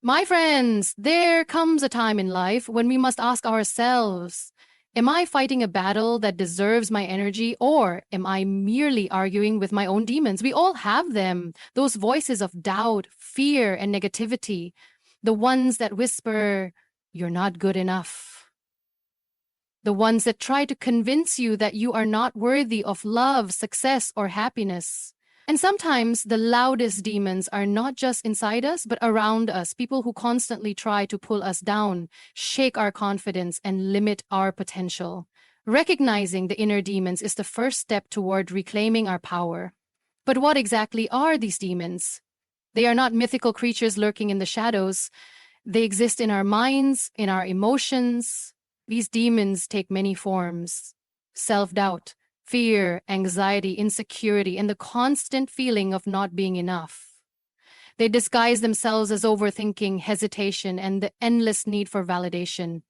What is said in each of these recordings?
My friends, there comes a time in life when we must ask ourselves, am I fighting a battle that deserves my energy, or am I merely arguing with my own demons? We all have them, those voices of doubt, fear, and negativity, the ones that whisper, you're not good enough, the ones that try to convince you that you are not worthy of love, success, or happiness. And sometimes the loudest demons are not just inside us, but around us, people who constantly try to pull us down, shake our confidence, and limit our potential. Recognizing the inner demons is the first step toward reclaiming our power. But what exactly are these demons? They are not mythical creatures lurking in the shadows. They exist in our minds, in our emotions. These demons take many forms: self-doubt, fear, anxiety, insecurity, and the constant feeling of not being enough. They disguise themselves as overthinking, hesitation, and the endless need for validation.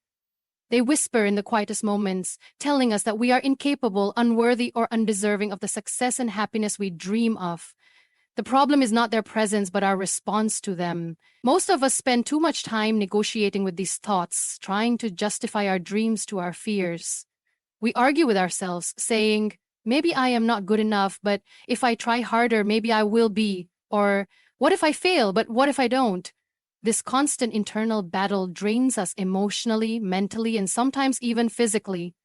They whisper in the quietest moments, telling us that we are incapable, unworthy, or undeserving of the success and happiness we dream of. The problem is not their presence, but our response to them. Most of us spend too much time negotiating with these thoughts, trying to justify our dreams to our fears. We argue with ourselves, saying, maybe I am not good enough, but if I try harder, maybe I will be. Or, what if I fail, but what if I don't? This constant internal battle drains us emotionally, mentally, and sometimes even physically.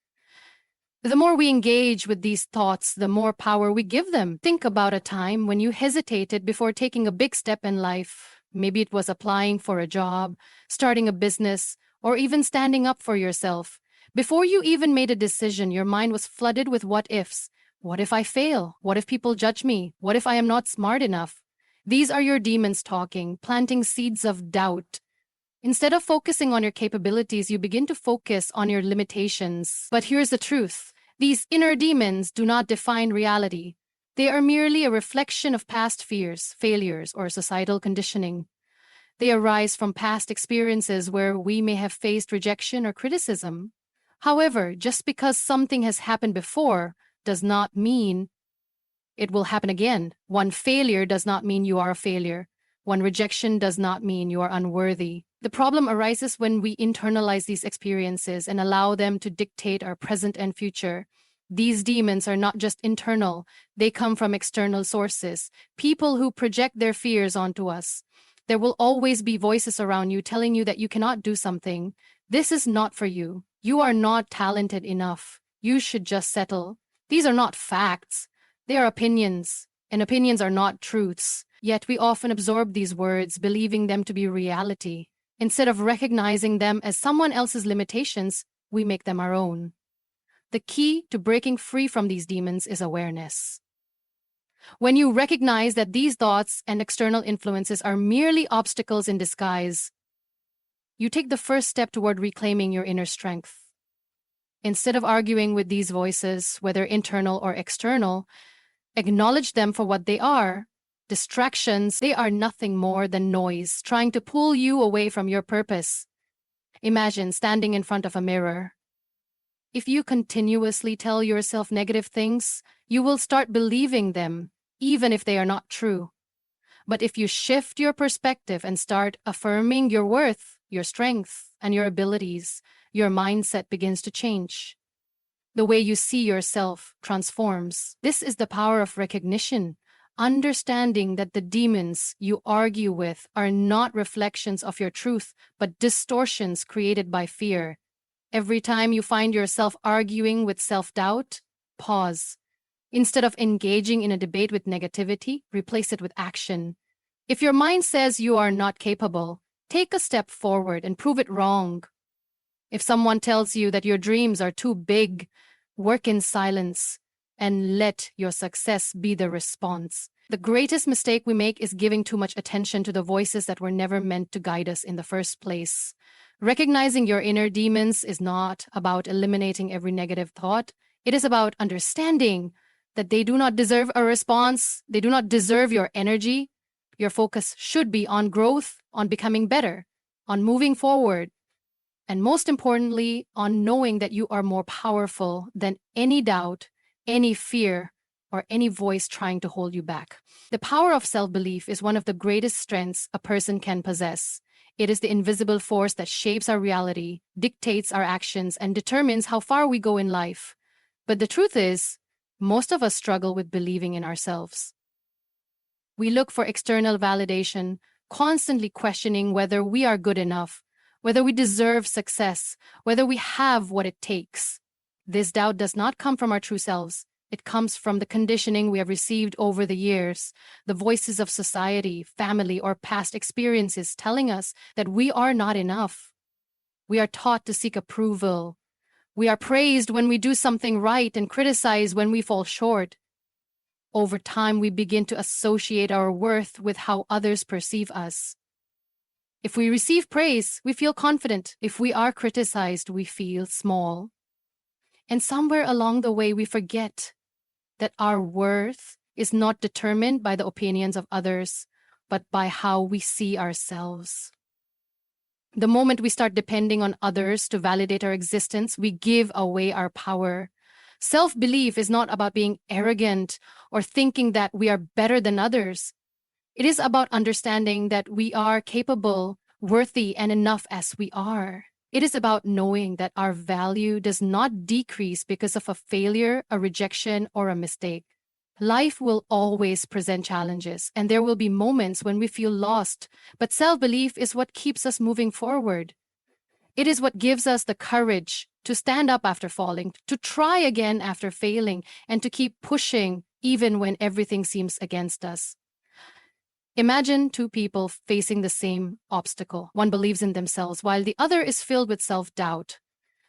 The more we engage with these thoughts, the more power we give them. Think about a time when you hesitated before taking a big step in life. Maybe it was applying for a job, starting a business, or even standing up for yourself. Before you even made a decision, your mind was flooded with what ifs. What if I fail? What if people judge me? What if I am not smart enough? These are your demons talking, planting seeds of doubt. Instead of focusing on your capabilities, you begin to focus on your limitations. But here's the truth. These inner demons do not define reality. They are merely a reflection of past fears, failures, or societal conditioning. They arise from past experiences where we may have faced rejection or criticism. However, just because something has happened before does not mean it will happen again. One failure does not mean you are a failure. One rejection does not mean you are unworthy. The problem arises when we internalize these experiences and allow them to dictate our present and future. These demons are not just internal, they come from external sources, people who project their fears onto us. There will always be voices around you telling you that you cannot do something. This is not for you. You are not talented enough. You should just settle. These are not facts. They are opinions, and opinions are not truths. Yet we often absorb these words, believing them to be reality. Instead of recognizing them as someone else's limitations, we make them our own. The key to breaking free from these demons is awareness. When you recognize that these thoughts and external influences are merely obstacles in disguise, you take the first step toward reclaiming your inner strength. Instead of arguing with these voices, whether internal or external, acknowledge them for what they are. Distractions. They are nothing more than noise, trying to pull you away from your purpose. Imagine standing in front of a mirror. If you continuously tell yourself negative things, you will start believing them, even if they are not true. But if you shift your perspective and start affirming your worth, your strength, and your abilities, your mindset begins to change. The way you see yourself transforms. This is the power of recognition, understanding that the demons you argue with are not reflections of your truth, but distortions created by fear. Every time you find yourself arguing with self-doubt, pause. Instead of engaging in a debate with negativity, replace it with action. If your mind says you are not capable, take a step forward and prove it wrong. If someone tells you that your dreams are too big, work in silence and let your success be the response. The greatest mistake we make is giving too much attention to the voices that were never meant to guide us in the first place. Recognizing your inner demons is not about eliminating every negative thought. It is about understanding that they do not deserve a response. They do not deserve your energy. Your focus should be on growth, on becoming better, on moving forward, and most importantly, on knowing that you are more powerful than any doubt, any fear, or any voice trying to hold you back. The power of self-belief is one of the greatest strengths a person can possess. It is the invisible force that shapes our reality, dictates our actions, and determines how far we go in life. But the truth is, most of us struggle with believing in ourselves. We look for external validation, constantly questioning whether we are good enough, whether we deserve success, whether we have what it takes. This doubt does not come from our true selves. It comes from the conditioning we have received over the years, the voices of society, family, or past experiences telling us that we are not enough. We are taught to seek approval. We are praised when we do something right and criticized when we fall short. Over time, we begin to associate our worth with how others perceive us. If we receive praise, we feel confident. If we are criticized, we feel small. And somewhere along the way, we forget that our worth is not determined by the opinions of others, but by how we see ourselves. The moment we start depending on others to validate our existence, we give away our power. Self-belief is not about being arrogant or thinking that we are better than others. It is about understanding that we are capable, worthy, and enough as we are. It is about knowing that our value does not decrease because of a failure, a rejection, or a mistake. Life will always present challenges, and there will be moments when we feel lost, but self-belief is what keeps us moving forward. It is what gives us the courage to stand up after falling, to try again after failing, and to keep pushing even when everything seems against us. Imagine two people facing the same obstacle. One believes in themselves, while the other is filled with self-doubt.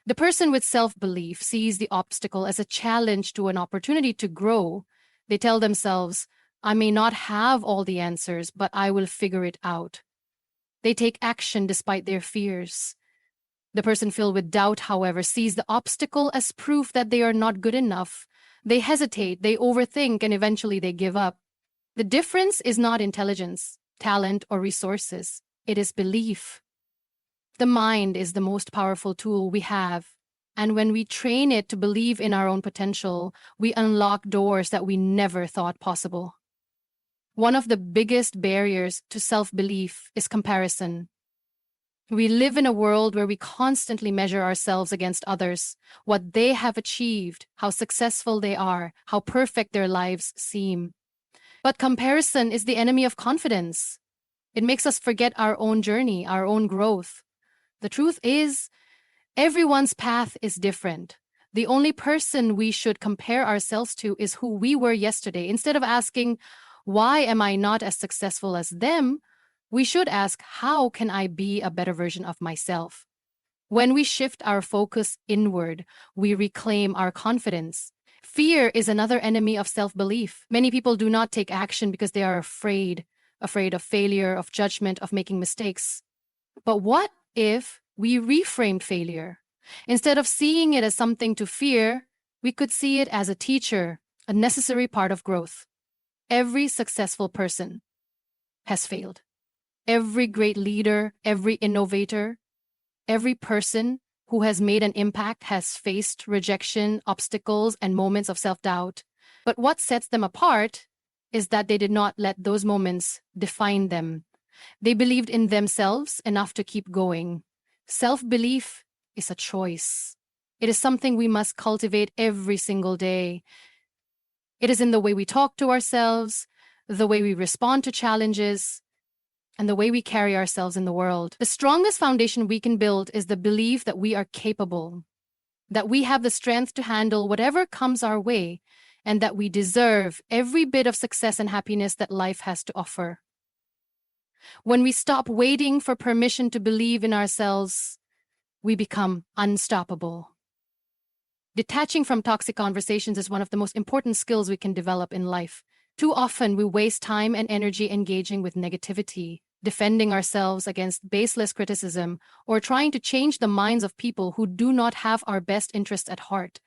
The person with self-belief sees the obstacle as a challenge to an opportunity to grow. They tell themselves, I may not have all the answers, but I will figure it out. They take action despite their fears. The person filled with doubt, however, sees the obstacle as proof that they are not good enough. They hesitate, they overthink, and eventually they give up. The difference is not intelligence, talent, or resources. It is belief. The mind is the most powerful tool we have, and when we train it to believe in our own potential, we unlock doors that we never thought possible. One of the biggest barriers to self-belief is comparison. We live in a world where we constantly measure ourselves against others, what they have achieved, how successful they are, how perfect their lives seem. But comparison is the enemy of confidence. It makes us forget our own journey, our own growth. The truth is, everyone's path is different. The only person we should compare ourselves to is who we were yesterday. Instead of asking, why am I not as successful as them? We should ask, how can I be a better version of myself? When we shift our focus inward, we reclaim our confidence. Fear is another enemy of self-belief. Many people do not take action because they are afraid of failure, of judgment, of making mistakes. But what if we reframed failure? Instead of seeing it as something to fear, we could see it as a teacher, a necessary part of growth. Every successful person has failed. Every great leader, every innovator, every person who has made an impact has faced rejection, obstacles, and moments of self-doubt. But what sets them apart is that they did not let those moments define them. They believed in themselves enough to keep going. Self-belief is a choice. It is something we must cultivate every single day. It is in the way we talk to ourselves, the way we respond to challenges, and the way we carry ourselves in the world. The strongest foundation we can build is the belief that we are capable, that we have the strength to handle whatever comes our way, and that we deserve every bit of success and happiness that life has to offer. When we stop waiting for permission to believe in ourselves, we become unstoppable. Detaching from toxic conversations is one of the most important skills we can develop in life. Too often, we waste time and energy engaging with negativity, defending ourselves against baseless criticism, or trying to change the minds of people who do not have our best interests at heart.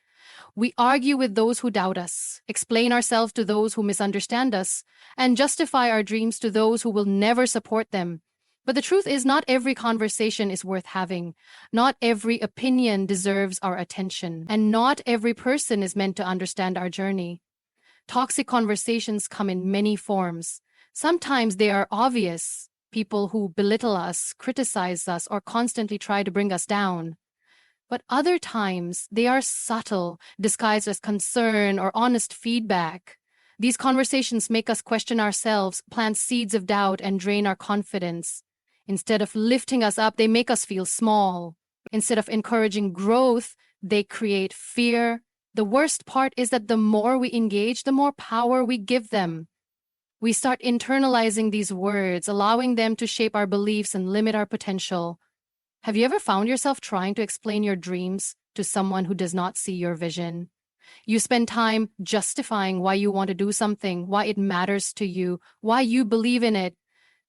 We argue with those who doubt us, explain ourselves to those who misunderstand us, and justify our dreams to those who will never support them. But the truth is, not every conversation is worth having. Not every opinion deserves our attention, and not every person is meant to understand our journey. Toxic conversations come in many forms. Sometimes they are obvious. people who belittle us, criticize us, or constantly try to bring us down. But other times, they are subtle, disguised as concern or honest feedback. These conversations make us question ourselves, plant seeds of doubt, and drain our confidence. Instead of lifting us up, they make us feel small. Instead of encouraging growth, they create fear. The worst part is that the more we engage, the more power we give them. We start internalizing these words, allowing them to shape our beliefs and limit our potential. Have you ever found yourself trying to explain your dreams to someone who does not see your vision? You spend time justifying why you want to do something, why it matters to you, why you believe in it.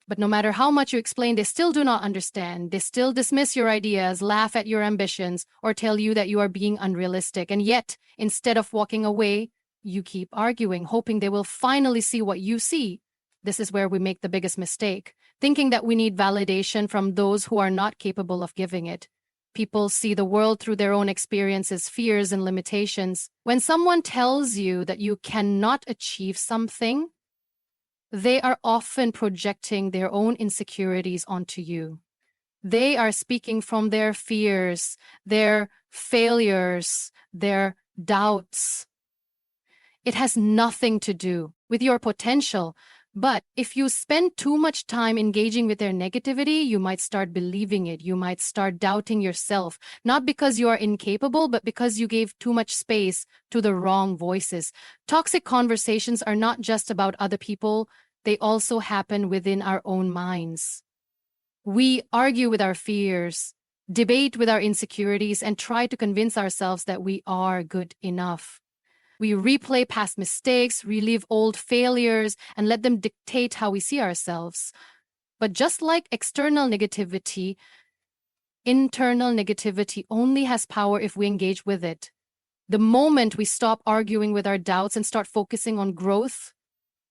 But no matter how much you explain, they still do not understand. They still dismiss your ideas, laugh at your ambitions, or tell you that you are being unrealistic. And yet, instead of walking away, you keep arguing, hoping they will finally see what you see. This is where we make the biggest mistake, thinking that we need validation from those who are not capable of giving it. People see the world through their own experiences, fears, and limitations. When someone tells you that you cannot achieve something, they are often projecting their own insecurities onto you. They are speaking from their fears, their failures, their doubts. It has nothing to do with your potential. But if you spend too much time engaging with their negativity, you might start believing it. You might start doubting yourself, not because you are incapable, but because you gave too much space to the wrong voices. Toxic conversations are not just about other people, they also happen within our own minds. We argue with our fears, debate with our insecurities, and try to convince ourselves that we are good enough. We replay past mistakes, relive old failures, and let them dictate how we see ourselves. But just like external negativity, internal negativity only has power if we engage with it. The moment we stop arguing with our doubts and start focusing on growth,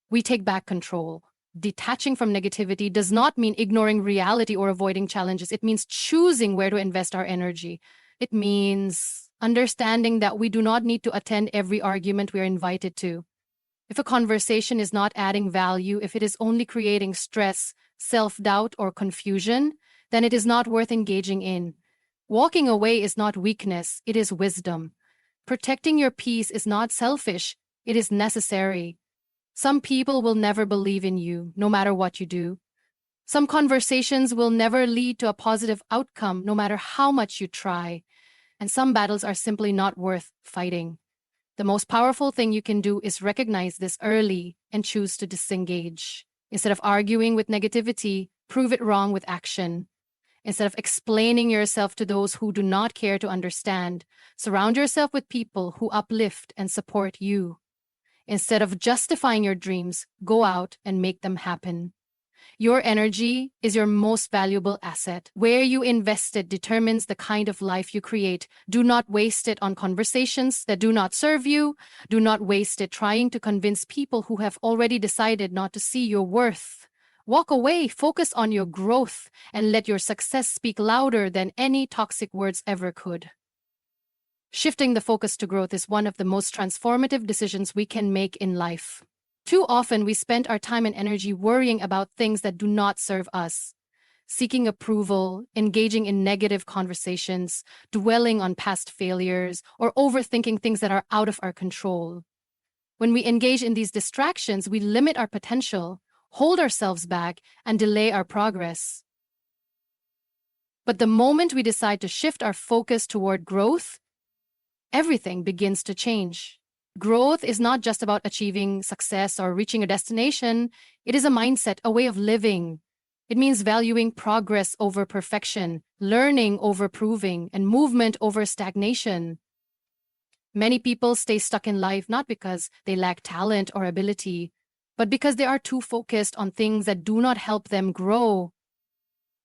we take back control. Detaching from negativity does not mean ignoring reality or avoiding challenges. It means choosing where to invest our energy. It means understanding that we do not need to attend every argument we are invited to. If a conversation is not adding value, if it is only creating stress, self-doubt, or confusion, then it is not worth engaging in. Walking away is not weakness, it is wisdom. Protecting your peace is not selfish, it is necessary. Some people will never believe in you, no matter what you do. Some conversations will never lead to a positive outcome, no matter how much you try. And some battles are simply not worth fighting. The most powerful thing you can do is recognize this early and choose to disengage. Instead of arguing with negativity, prove it wrong with action. Instead of explaining yourself to those who do not care to understand, surround yourself with people who uplift and support you. Instead of justifying your dreams, go out and make them happen. Your energy is your most valuable asset. Where you invest it determines the kind of life you create. Do not waste it on conversations that do not serve you. Do not waste it trying to convince people who have already decided not to see your worth. Walk away, focus on your growth, and let your success speak louder than any toxic words ever could. Shifting the focus to growth is one of the most transformative decisions we can make in life. Too often, we spend our time and energy worrying about things that do not serve us, seeking approval, engaging in negative conversations, dwelling on past failures, or overthinking things that are out of our control. When we engage in these distractions, we limit our potential, hold ourselves back, and delay our progress. But the moment we decide to shift our focus toward growth, everything begins to change. Growth is not just about achieving success or reaching a destination. It is a mindset, a way of living. It means valuing progress over perfection, learning over proving, and movement over stagnation. Many people stay stuck in life not because they lack talent or ability, but because they are too focused on things that do not help them grow.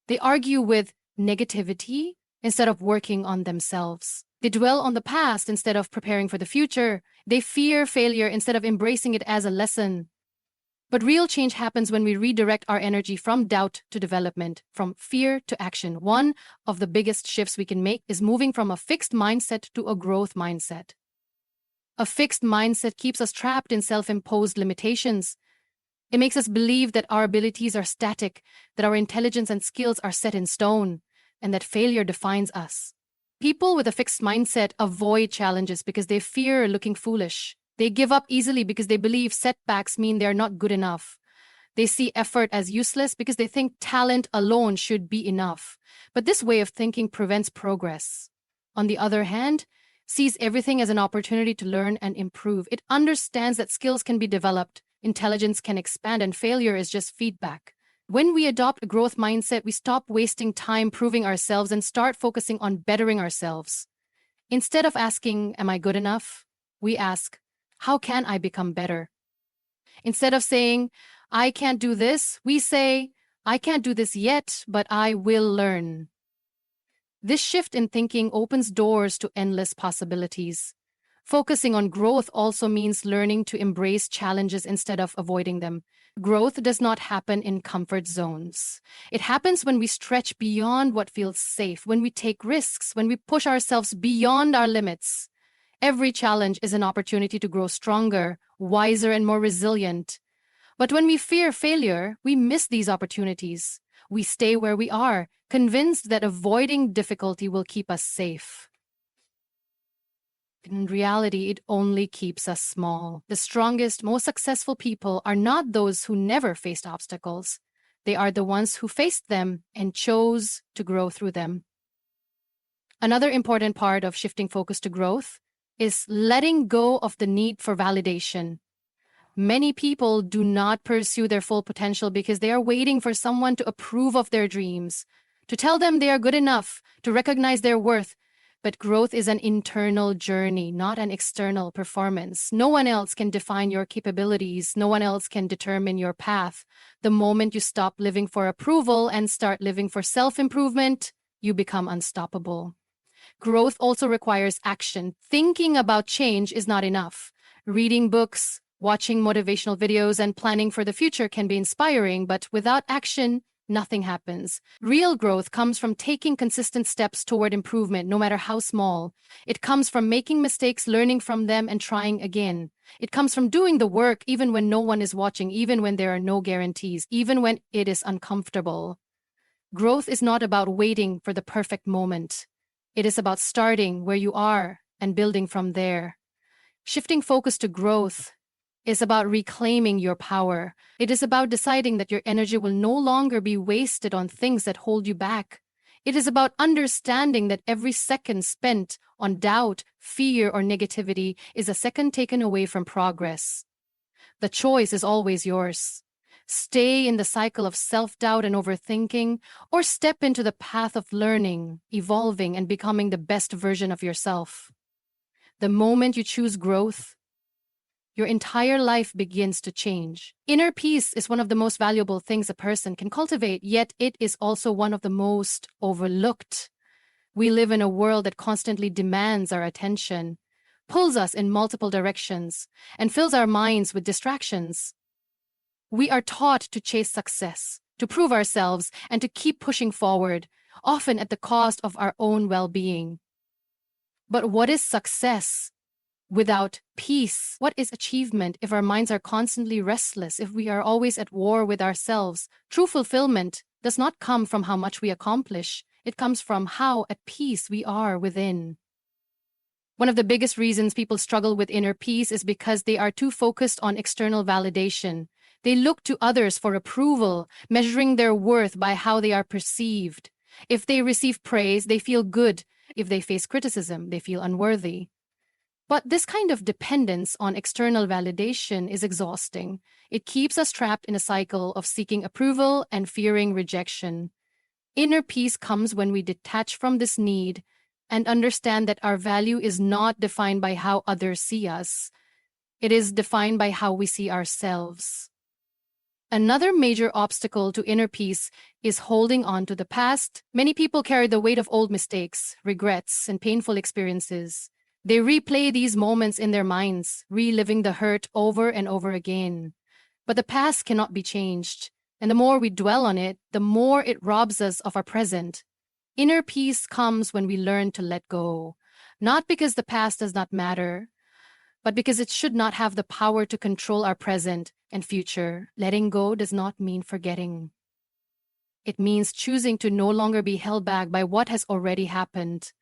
They argue with negativity instead of working on themselves. They dwell on the past instead of preparing for the future. They fear failure instead of embracing it as a lesson. But real change happens when we redirect our energy from doubt to development, from fear to action. One of the biggest shifts we can make is moving from a fixed mindset to a growth mindset. A fixed mindset keeps us trapped in self-imposed limitations. It makes us believe that our abilities are static, that our intelligence and skills are set in stone, and that failure defines us. People with a fixed mindset avoid challenges because they fear looking foolish. They give up easily because they believe setbacks mean they're not good enough. They see effort as useless because they think talent alone should be enough. But this way of thinking prevents progress. On the other hand, sees everything as an opportunity to learn and improve. It understands that skills can be developed, intelligence can expand, and failure is just feedback. When we adopt a growth mindset, we stop wasting time proving ourselves and start focusing on bettering ourselves. Instead of asking, "Am I good enough?" we ask, "How can I become better?" Instead of saying, "I can't do this," we say, "I can't do this yet, but I will learn." This shift in thinking opens doors to endless possibilities. Focusing on growth also means learning to embrace challenges instead of avoiding them. Growth does not happen in comfort zones. It happens when we stretch beyond what feels safe, when we take risks, when we push ourselves beyond our limits. Every challenge is an opportunity to grow stronger, wiser, and more resilient. But when we fear failure, we miss these opportunities. We stay where we are, convinced that avoiding difficulty will keep us safe. In reality, it only keeps us small. The strongest, most successful people are not those who never faced obstacles. They are the ones who faced them and chose to grow through them. Another important part of shifting focus to growth is letting go of the need for validation. Many people do not pursue their full potential because they are waiting for someone to approve of their dreams, to tell them they are good enough, to recognize their worth. But growth is an internal journey, not an external performance. No one else can define your capabilities. No one else can determine your path. The moment you stop living for approval and start living for self-improvement, you become unstoppable. Growth also requires action. Thinking about change is not enough. Reading books, watching motivational videos, and planning for the future can be inspiring, but without action, nothing happens. Real growth comes from taking consistent steps toward improvement, no matter how small. It comes from making mistakes, learning from them, and trying again. It comes from doing the work even when no one is watching, even when there are no guarantees, even when it is uncomfortable. Growth is not about waiting for the perfect moment. It is about starting where you are and building from there. Shifting focus to growth is about reclaiming your power. It is about deciding that your energy will no longer be wasted on things that hold you back. It is about understanding that every second spent on doubt, fear, or negativity is a second taken away from progress. The choice is always yours. Stay in the cycle of self-doubt and overthinking, or step into the path of learning, evolving, and becoming the best version of yourself. The moment you choose growth, your entire life begins to change. Inner peace is one of the most valuable things a person can cultivate, yet it is also one of the most overlooked. We live in a world that constantly demands our attention, pulls us in multiple directions, and fills our minds with distractions. We are taught to chase success, to prove ourselves, and to keep pushing forward, often at the cost of our own well-being. But what is success without peace? What is achievement if our minds are constantly restless, if we are always at war with ourselves? True fulfillment does not come from how much we accomplish. It comes from how at peace we are within. One of the biggest reasons people struggle with inner peace is because they are too focused on external validation. They look to others for approval, measuring their worth by how they are perceived. If they receive praise, they feel good. If they face criticism, they feel unworthy. But this kind of dependence on external validation is exhausting. It keeps us trapped in a cycle of seeking approval and fearing rejection. Inner peace comes when we detach from this need and understand that our value is not defined by how others see us. It is defined by how we see ourselves. Another major obstacle to inner peace is holding on to the past. Many people carry the weight of old mistakes, regrets, and painful experiences. They replay these moments in their minds, reliving the hurt over and over again. But the past cannot be changed, and the more we dwell on it, the more it robs us of our present. Inner peace comes when we learn to let go, not because the past does not matter, but because it should not have the power to control our present and future. Letting go does not mean forgetting. It means choosing to no longer be held back by what has already happened.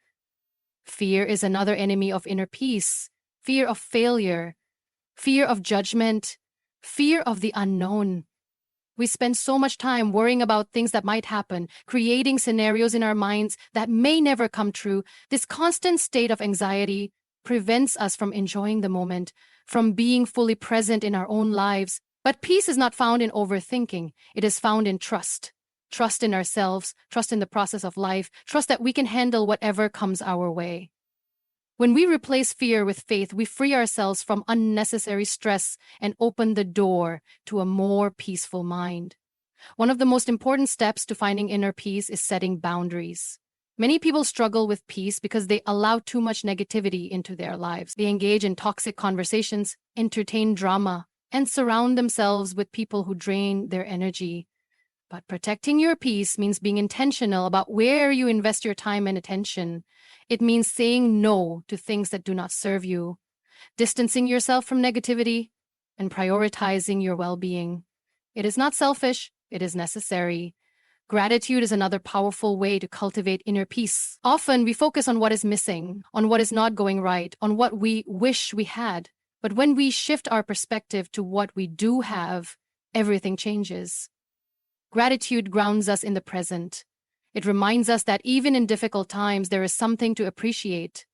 Fear is another enemy of inner peace. Fear of failure, fear of judgment, fear of the unknown. We spend so much time worrying about things that might happen, creating scenarios in our minds that may never come true. This constant state of anxiety prevents us from enjoying the moment, from being fully present in our own lives. But peace is not found in overthinking. It is found in trust. Trust in ourselves, trust in the process of life, trust that we can handle whatever comes our way. When we replace fear with faith, we free ourselves from unnecessary stress and open the door to a more peaceful mind. One of the most important steps to finding inner peace is setting boundaries. Many people struggle with peace because they allow too much negativity into their lives. They engage in toxic conversations, entertain drama, and surround themselves with people who drain their energy. But protecting your peace means being intentional about where you invest your time and attention. It means saying no to things that do not serve you, distancing yourself from negativity, and prioritizing your well-being. It is not selfish, it is necessary. Gratitude is another powerful way to cultivate inner peace. Often we focus on what is missing, on what is not going right, on what we wish we had. But when we shift our perspective to what we do have, everything changes. Gratitude grounds us in the present. It reminds us that even in difficult times, there is something to appreciate.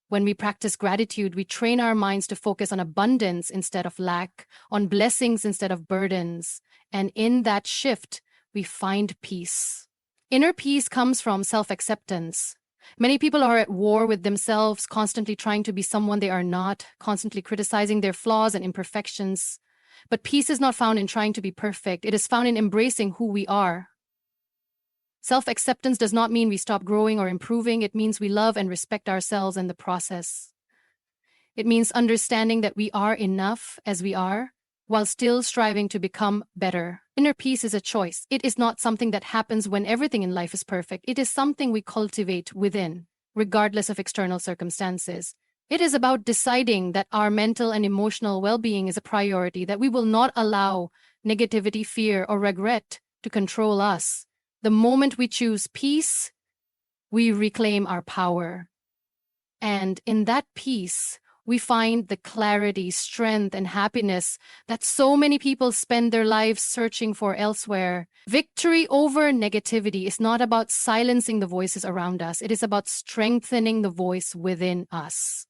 When we practice gratitude, we train our minds to focus on abundance instead of lack, on blessings instead of burdens. And in that shift, we find peace. Inner peace comes from self-acceptance. Many people are at war with themselves, constantly trying to be someone they are not, constantly criticizing their flaws and imperfections. But peace is not found in trying to be perfect. It is found in embracing who we are. Self-acceptance does not mean we stop growing or improving. It means we love and respect ourselves in the process. It means understanding that we are enough as we are, while still striving to become better. Inner peace is a choice. It is not something that happens when everything in life is perfect. It is something we cultivate within, regardless of external circumstances. It is about deciding that our mental and emotional well-being is a priority, that we will not allow negativity, fear, or regret to control us. The moment we choose peace, we reclaim our power. And in that peace, we find the clarity, strength, and happiness that so many people spend their lives searching for elsewhere. Victory over negativity is not about silencing the voices around us. It is about strengthening the voice within us.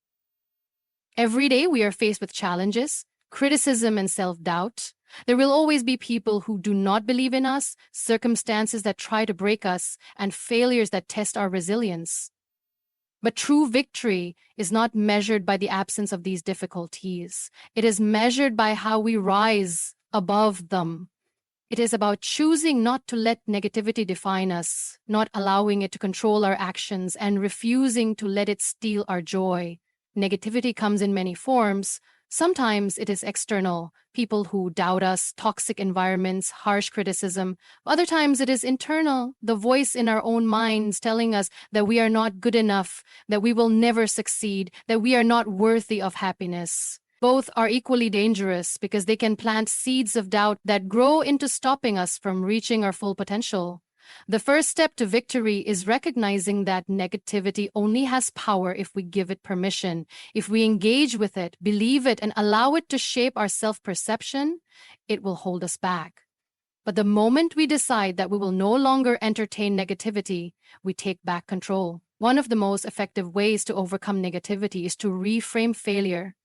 Every day we are faced with challenges, criticism, and self-doubt. There will always be people who do not believe in us, circumstances that try to break us, and failures that test our resilience. But true victory is not measured by the absence of these difficulties. It is measured by how we rise above them. It is about choosing not to let negativity define us, not allowing it to control our actions, and refusing to let it steal our joy. Negativity comes in many forms. Sometimes it is external, people who doubt us, toxic environments, harsh criticism. Other times it is internal, the voice in our own minds telling us that we are not good enough, that we will never succeed, that we are not worthy of happiness. Both are equally dangerous because they can plant seeds of doubt that grow into stopping us from reaching our full potential. The first step to victory is recognizing that negativity only has power if we give it permission. If we engage with it, believe it, and allow it to shape our self-perception, it will hold us back. But the moment we decide that we will no longer entertain negativity, we take back control. One of the most effective ways to overcome negativity is to reframe failure.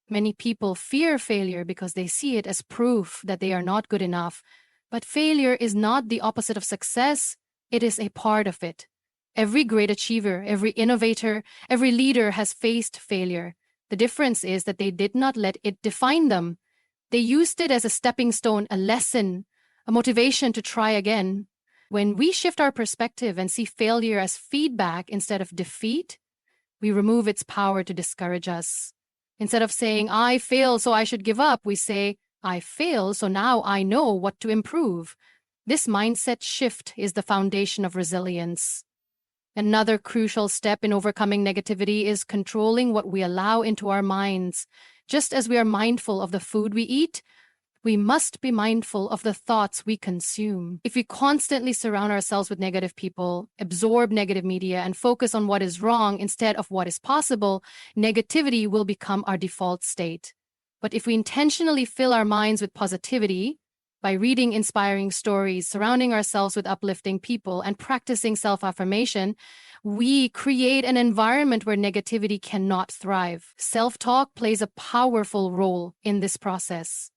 Many people fear failure because they see it as proof that they are not good enough. But failure is not the opposite of success. It is a part of it. Every great achiever, every innovator, every leader has faced failure. The difference is that they did not let it define them. They used it as a stepping stone, a lesson, a motivation to try again. When we shift our perspective and see failure as feedback instead of defeat, we remove its power to discourage us. Instead of saying, "I failed, so I should give up," we say, "I failed, so now I know what to improve." This mindset shift is the foundation of resilience. Another crucial step in overcoming negativity is controlling what we allow into our minds. Just as we are mindful of the food we eat, we must be mindful of the thoughts we consume. If we constantly surround ourselves with negative people, absorb negative media, and focus on what is wrong instead of what is possible, negativity will become our default state. But if we intentionally fill our minds with positivity, by reading inspiring stories, surrounding ourselves with uplifting people, and practicing self-affirmation, we create an environment where negativity cannot thrive. Self-talk plays a powerful role in this process.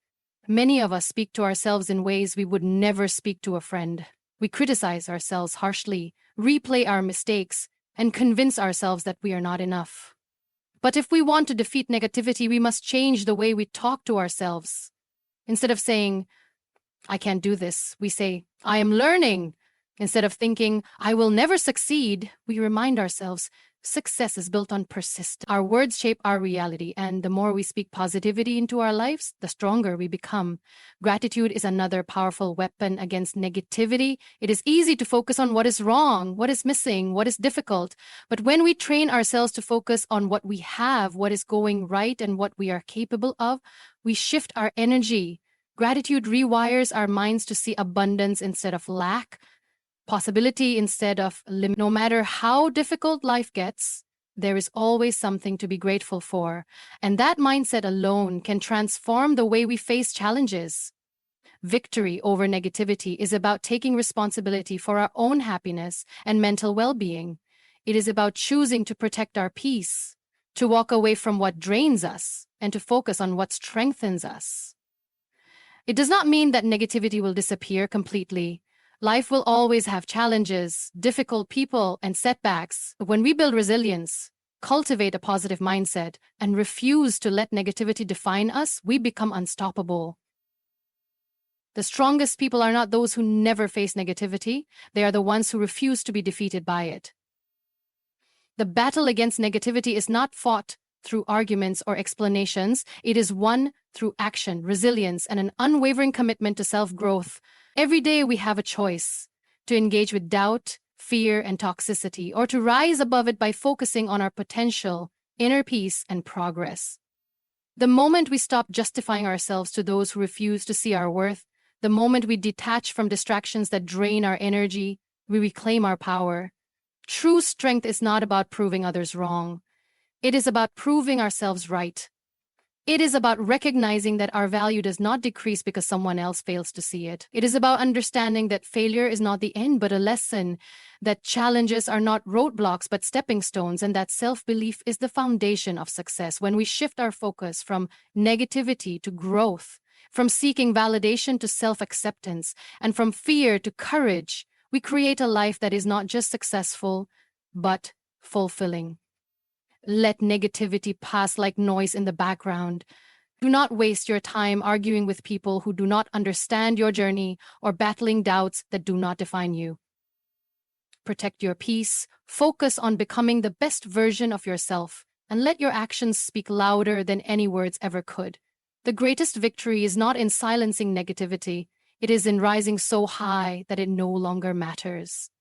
Many of us speak to ourselves in ways we would never speak to a friend. We criticize ourselves harshly, replay our mistakes, and convince ourselves that we are not enough. But if we want to defeat negativity, we must change the way we talk to ourselves. Instead of saying, "I can't do this," we say, "I am learning." Instead of thinking, "I will never succeed," we remind ourselves, success is built on persistence. Our words shape our reality, and the more we speak positivity into our lives, the stronger we become. Gratitude is another powerful weapon against negativity. It is easy to focus on what is wrong, what is missing, what is difficult. But when we train ourselves to focus on what we have, what is going right, and what we are capable of, we shift our energy. Gratitude rewires our minds to see abundance instead of lack, possibility instead of limit. No matter how difficult life gets, there is always something to be grateful for, and that mindset alone can transform the way we face challenges. Victory over negativity is about taking responsibility for our own happiness and mental well-being. It is about choosing to protect our peace, to walk away from what drains us, and to focus on what strengthens us. It does not mean that negativity will disappear completely. Life will always have challenges, difficult people, and setbacks. When we build resilience, cultivate a positive mindset, and refuse to let negativity define us, we become unstoppable. The strongest people are not those who never face negativity. They are the ones who refuse to be defeated by it. The battle against negativity is not fought through arguments or explanations. It is won through action, resilience, and an unwavering commitment to self-growth. Every day we have a choice to engage with doubt, fear, and toxicity, or to rise above it by focusing on our potential, inner peace, and progress. The moment we stop justifying ourselves to those who refuse to see our worth, the moment we detach from distractions that drain our energy, we reclaim our power. True strength is not about proving others wrong. It is about proving ourselves right. It is about recognizing that our value does not decrease because someone else fails to see it. It is about understanding that failure is not the end but a lesson, that challenges are not roadblocks but stepping stones, and that self-belief is the foundation of success. When we shift our focus from negativity to growth, from seeking validation to self-acceptance, and from fear to courage, we create a life that is not just successful, but fulfilling. Let negativity pass like noise in the background. Do not waste your time arguing with people who do not understand your journey or battling doubts that do not define you. Protect your peace, focus on becoming the best version of yourself, and let your actions speak louder than any words ever could. The greatest victory is not in silencing negativity. It is in rising so high that it no longer matters.